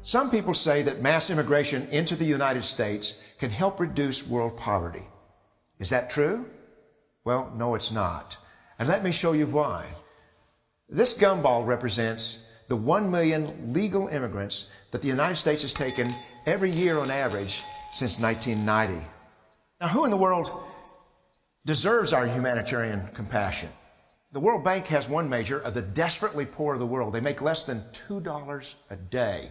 Some people say that mass immigration into the United States can help reduce world poverty. Is that true? Well, no, it's not. And let me show you why. This gumball represents the 1 million legal immigrants that the United States has taken every year on average since 1990. Now, who in the world deserves our humanitarian compassion? The World Bank has one measure of the desperately poor of the world. They make less than $2 a day.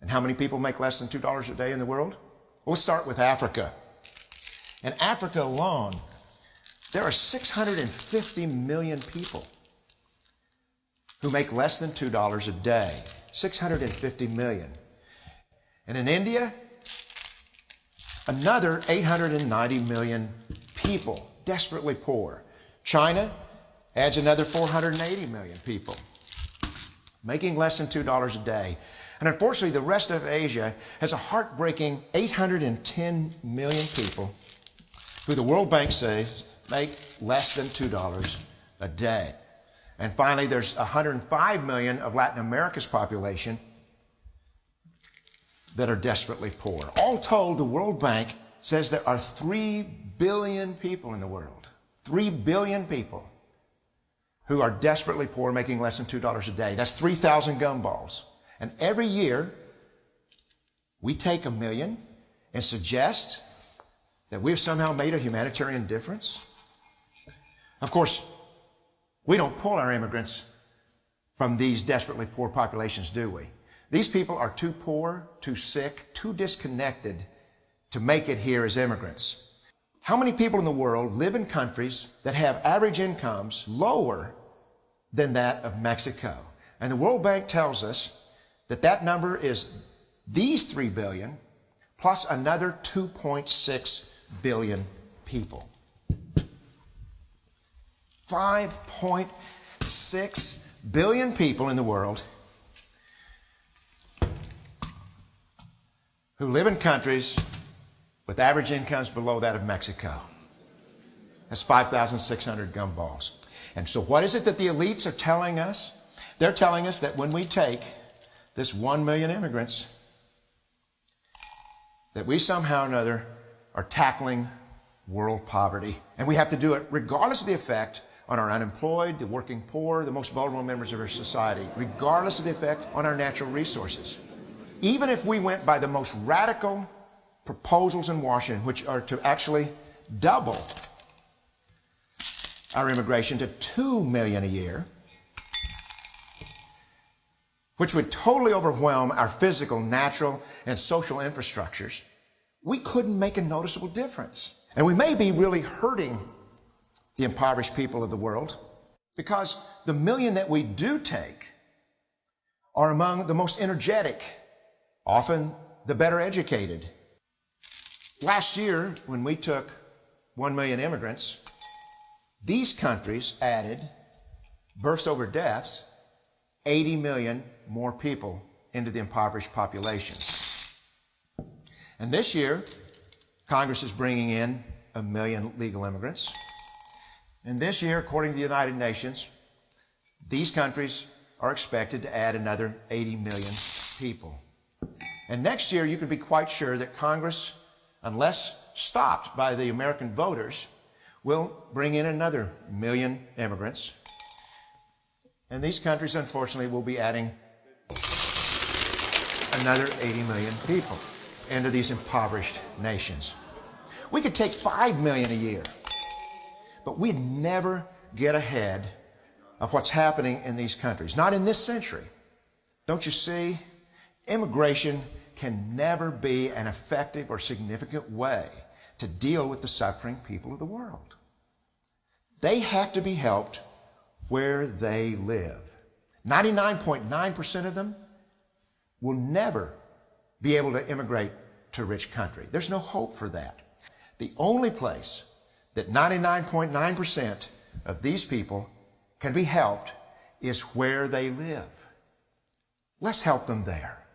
And how many people make less than $2 a day in the world? We'll start with Africa. In Africa alone, there are 650 million people who make less than $2 a day. 650 million. And in India, another 890 million people, desperately poor. China adds another 480 million people, making less than $2 a day. And unfortunately, the rest of Asia has a heartbreaking 810 million people who the World Bank says make less than $2 a day. And finally, there's 105 million of Latin America's population that are desperately poor. All told, the World Bank says there are 3 billion people in the world. 3 billion people who are desperately poor, making less than $2 a day. That's 3,000 gumballs. And every year, we take 1 million and suggest that we've somehow made a humanitarian difference. Of course, we don't pull our immigrants from these desperately poor populations, do we? These people are too poor, too sick, too disconnected to make it here as immigrants. How many people in the world live in countries that have average incomes lower than that of Mexico? And the World Bank tells us that that number is these 3 billion plus another 2.6 billion people. 5.6 billion people in the world who live in countries with average incomes below that of Mexico. That's 5,600 gumballs. And so what is it that the elites are telling us? They're telling us that when we take this 1 million immigrants, that we somehow or another are tackling world poverty. And we have to do it regardless of the effect on our unemployed, the working poor, the most vulnerable members of our society, regardless of the effect on our natural resources. Even if we went by the most radical proposals in Washington, which are to actually double our immigration to 2 million a year, which would totally overwhelm our physical, natural, and social infrastructures, we couldn't make a noticeable difference. And we may be really hurting the impoverished people of the world because the 1 million that we do take are among the most energetic, often the better educated. Last year, when we took 1 million immigrants, these countries added, births over deaths, 80 million more people into the impoverished populations. And this year, Congress is bringing in 1 million legal immigrants. And this year, according to the United Nations, these countries are expected to add another 80 million people. And next year, you can be quite sure that Congress, unless stopped by the American voters, will bring in another 1 million immigrants. And these countries, unfortunately, will be adding another 80 million people into these impoverished nations. We could take 5 million a year, but we'd never get ahead of what's happening in these countries. Not in this century. Don't you see? Immigration can never be an effective or significant way to deal with the suffering people of the world. They have to be helped where they live. 99.9% of them will never be able to immigrate to a rich country. There's no hope for that. The only place that 99.9% of these people can be helped is where they live. Let's help them there.